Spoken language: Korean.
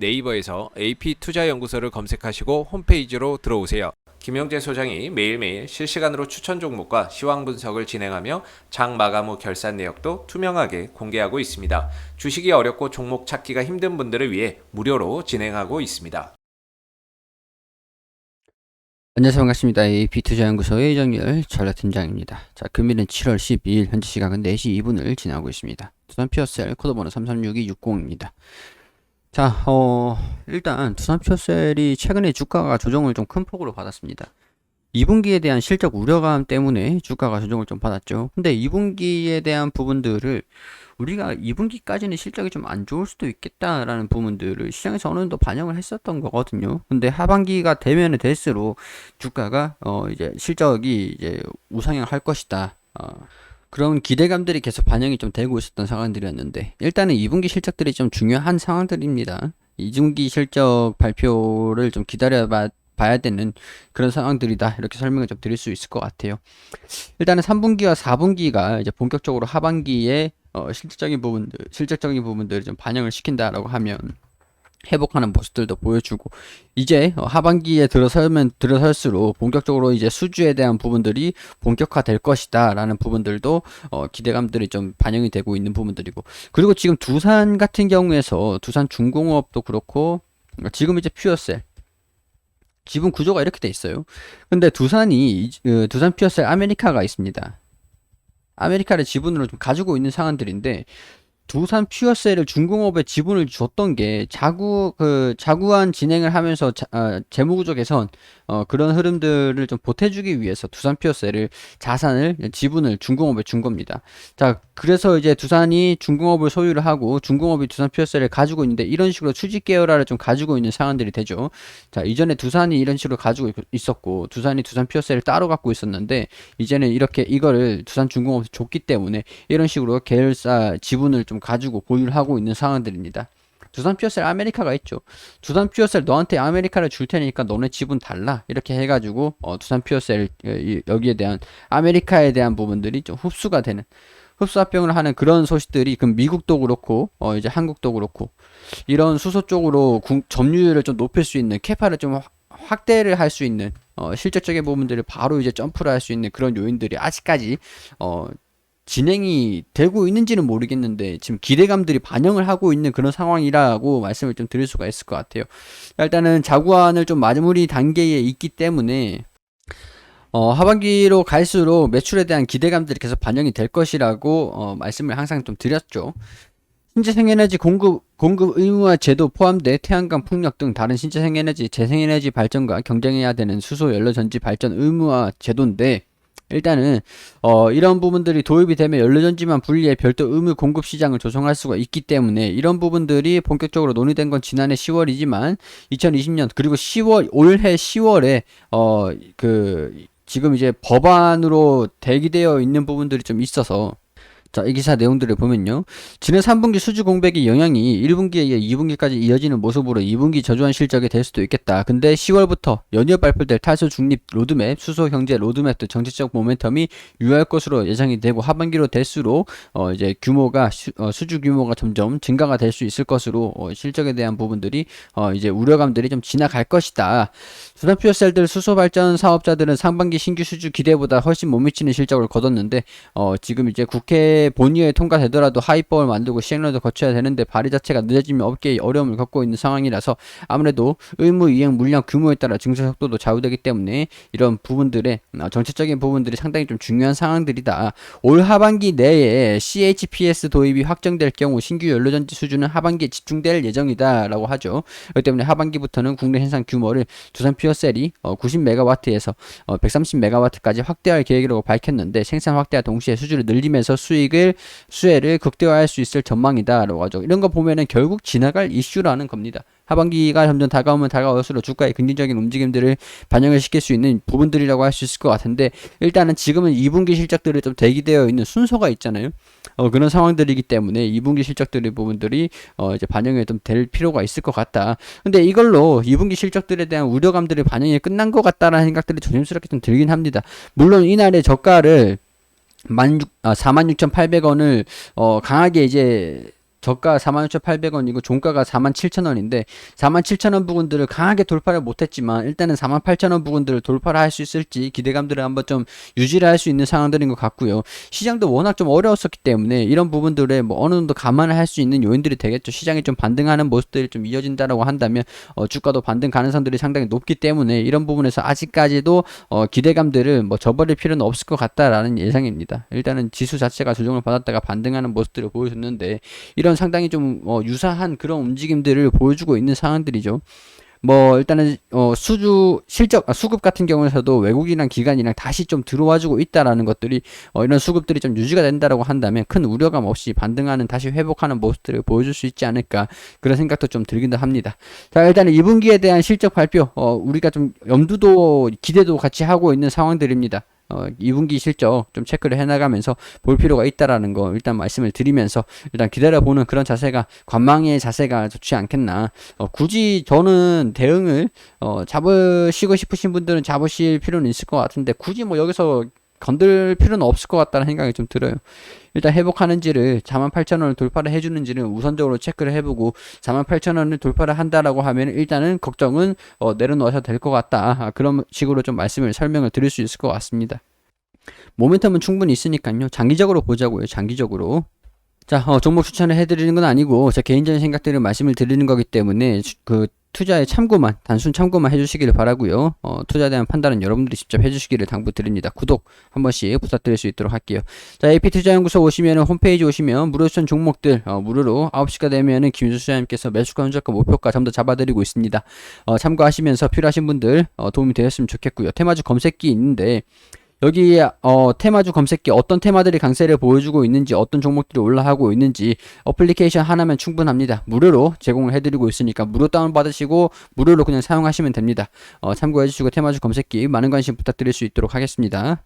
네이버에서 AP투자연구소를 검색하시고 홈페이지로 들어오세요. 김영재 소장이 매일매일 실시간으로 추천 종목과 시황 분석을 진행하며 장 마감 후 결산 내역도 투명하게 공개하고 있습니다. 주식이 어렵고 종목 찾기가 힘든 분들을 위해 무료로 진행하고 있습니다. 안녕하세요. 반갑습니다. AP투자연구소의 이정열 전략팀장입니다. 자, 금일은 7월 12일, 현재 시각은 4시 2분을 지나고 있습니다. 두산 피어셀 코드번호 336260입니다. 자, 일단 두산 피어셀이 최근에 주가가 조정을 좀 큰 폭으로 받았습니다. 2분기에 대한 실적 우려감 때문에 주가가 조정을 좀 받았죠. 근데 2분기에 대한 부분들을 우리가 2분기까지는 실적이 좀 안 좋을 수도 있겠다라는 부분들을 시장에서 어느 정도 반영을 했었던 거거든요. 근데 하반기가 되면 될수록 주가가 이제 실적이 이제 우상향 할 것이다. 그런 기대감들이 계속 반영이 좀 되고 있었던 상황들이었는데, 일단은 2분기 실적들이 좀 중요한 상황들입니다. 2분기 실적 발표를 좀 봐야 되는 그런 상황들이다, 이렇게 설명을 좀 드릴 수 있을 것 같아요. 일단은 3분기와 4분기가 이제 본격적으로 하반기에 실질적인 부분들을 좀 반영을 시킨다라고 하면 회복하는 모습들도 보여주고, 이제 하반기에 들어설수록 본격적으로 이제 수주에 대한 부분들이 본격화될 것이다 라는 부분들도 기대감들이 좀 반영이 되고 있는 부분들이고, 그리고 지금 두산 같은 경우에서 두산 중공업도 그렇고, 지금 이제 퓨어셀 지분 구조가 이렇게 돼 있어요. 근데 두산 퓨어셀 아메리카가 있습니다. 아메리카를 지분으로 좀 가지고 있는 상황들인데, 두산 퓨어셀을 중공업에 지분을 줬던 게 자구안 진행을 하면서 재무구조 개선, 그런 흐름들을 좀 보태주기 위해서 두산 퓨어셀을 지분을 중공업에 준 겁니다. 자, 그래서 이제 두산이 중공업을 소유를 하고 중공업이 두산 퓨어셀을 가지고 있는데, 이런 식으로 수직 계열화를 좀 가지고 있는 상황들이 되죠. 자, 이전에 두산이 이런 식으로 가지고 있었고, 두산이 두산 퓨어셀을 따로 갖고 있었는데, 이제는 이거를 두산 중공업에 줬기 때문에 이런 식으로 계열사 지분을 좀 가지고 보유를 하고 있는 상황들입니다. 두산 퓨어셀 아메리카가 있죠. 두산 퓨어셀 너한테 아메리카를 줄 테니까 너네 지분 달라, 이렇게 해가지고 두산 퓨어셀 여기에 대한 아메리카에 대한 부분들이 좀 흡수합병을 하는 그런 소식들이, 그럼 미국도 그렇고 이제 한국도 그렇고, 이런 수소 쪽으로 점유율을 좀 높일 수 있는, 캐파를 좀 확대를 할 수 있는 실질적인 부분들을 바로 이제 점프를 할 수 있는 그런 요인들이 아직까지 진행이 되고 있는지는 모르겠는데, 지금 기대감들이 반영을 하고 있는 그런 상황이라고 말씀을 좀 드릴 수가 있을 것 같아요. 일단은 자구안을 좀 마무리 단계에 있기 때문에 하반기로 갈수록 매출에 대한 기대감들이 계속 반영이 될 것이라고 말씀을 항상 좀 드렸죠. 신재생에너지 공급 의무화 제도 포함돼 태양광 풍력 등 다른 신재생에너지, 재생에너지 발전과 경쟁해야 되는 수소 연료전지 발전 의무화 제도인데, 일단은 이런 부분들이 도입이 되면 연료전지만 분리해 별도 의무 공급 시장을 조성할 수가 있기 때문에, 이런 부분들이 본격적으로 논의된 건 지난해 10월이지만 2020년 그리고 올해 10월에 지금 이제 법안으로 대기되어 있는 부분들이 좀 있어서, 자, 이 기사 내용들을 보면요, 지난 3분기 수주 공백의 영향이 1분기에 이어 2분기까지 이어지는 모습으로 2분기 저조한 실적이 될 수도 있겠다. 근데 10월부터 연이어 발표될 탈수 중립 로드맵, 수소 경제 로드맵 등 정책적 모멘텀이 유효할 것으로 예상이 되고, 하반기로 될수록 이제 수주 규모가 점점 증가가 될 수 있을 것으로 실적에 대한 부분들이 이제 우려감들이 좀 지나갈 것이다. 두산 퓨어셀들 수소 발전 사업자들은 상반기 신규 수주 기대보다 훨씬 못 미치는 실적을 거뒀는데, 지금 이제 국회 본의에 통과되더라도 하위법을 만들고 시행령도 거쳐야 되는데, 발의 자체가 늦어지면 업계에 어려움을 겪고 있는 상황이라서 아무래도 의무 이행 물량 규모에 따라 증설 속도도 좌우되기 때문에 이런 부분들의 정책적인 부분들이 상당히 좀 중요한 상황들이다. 올 하반기 내에 CHPS 도입이 확정될 경우 신규 연료전지 수주는 하반기에 집중될 예정이다 라고 하죠. 그렇기 때문에 하반기부터는 국내 생산 규모를 두산 퓨어셀이 90MW에서 130MW까지 확대할 계획이라고 밝혔는데, 생산 확대와 동시에 수주를 늘리면서 수혜를 극대화할 수 있을 전망이다라고 하죠. 이런 거 보면은 결국 지나갈 이슈라는 겁니다. 하반기가 점점 다가오면 다가올수록 주가의 긍정적인 움직임들을 반영을 시킬 수 있는 부분들이라고 할 수 있을 것 같은데, 일단은 지금은 2분기 실적들이 좀 대기되어 있는 순서가 있잖아요. 그런 상황들이기 때문에 2분기 실적들의 부분들이 이제 반영이 좀 될 필요가 있을 것 같다. 근데 이걸로 2분기 실적들에 대한 우려감들이 반영이 끝난 것 같다라는 생각들이 조심스럽게 좀 들긴 합니다. 물론 이날의 저가를 46,800원을 강하게 이제 저가 46,800원이고 종가가 47,000원인데 47,000원 부분들을 강하게 돌파를 못했지만 일단은 48,000원 부분들을 돌파를 할 수 있을지 기대감들을 한번 좀 유지를 할 수 있는 상황들인 것 같고요. 시장도 워낙 좀 어려웠었기 때문에 이런 부분들에 뭐 어느 정도 감안을 할 수 있는 요인들이 되겠죠. 시장이 좀 반등하는 모습들이 좀 이어진다라고 한다면 주가도 반등 가능성들이 상당히 높기 때문에 이런 부분에서 아직까지도 기대감들을 뭐 저버릴 필요는 없을 것 같다라는 예상입니다. 일단은 지수 자체가 조정을 받았다가 반등하는 모습들을 보여줬는데 이런 상당히 좀 유사한 그런 움직임들을 보여주고 있는 상황들이죠. 뭐 일단은 수급 같은 경우에서도 외국이랑 기관이랑 다시 좀 들어와주고 있다라는 것들이 이런 수급들이 좀 유지가 된다라고 한다면 큰 우려감 없이 반등하는 다시 회복하는 모습들을 보여줄 수 있지 않을까 그런 생각도 좀 들기도 합니다. 자, 일단은 2분기에 대한 실적 발표 우리가 좀 염두도 기대도 같이 하고 있는 상황들입니다. 2분기 실적 좀 체크를 해나가면서 볼 필요가 있다라는 거 일단 말씀을 드리면서 일단 기다려보는 그런 자세가 관망의 자세가 좋지 않겠나. 굳이 저는 대응을 잡으시고 싶으신 분들은 잡으실 필요는 있을 것 같은데 굳이 뭐 여기서 건들 필요는 없을 것 같다는 생각이 좀 들어요. 일단 회복하는지를 48,000원을 돌파를 해주는지는 우선적으로 체크를 해보고 48,000원을 돌파를 한다라고 하면 일단은 걱정은 내려놓으셔도 될 것 같다. 그런 식으로 좀 설명을 드릴 수 있을 것 같습니다. 모멘텀은 충분히 있으니까요. 장기적으로 보자고요. 장기적으로. 자, 종목 추천을 해드리는 건 아니고 제 개인적인 생각들을 말씀을 드리는 거기 때문에 투자에 참고만, 단순 참고만 해주시기를 바라고요. 투자에 대한 판단은 여러분들이 직접 해주시기를 당부드립니다. 구독 한 번씩 부탁드릴 수 있도록 할게요. 자, AP투자연구소 오시면은 홈페이지 오시면 무료 추천 종목들 무료로 9시가 되면은 김윤수 수장님께서 매수가, 흔적과 목표가 전부 다 잡아드리고 있습니다. 참고하시면서 필요하신 분들 도움이 되었으면 좋겠고요. 테마주 검색기 있는데 여기 테마주 검색기 어떤 테마들이 강세를 보여주고 있는지 어떤 종목들이 올라가고 있는지 어플리케이션 하나면 충분합니다. 무료로 제공을 해드리고 있으니까 무료 다운받으시고 무료로 그냥 사용하시면 됩니다. 참고해주시고 테마주 검색기 많은 관심 부탁드릴 수 있도록 하겠습니다.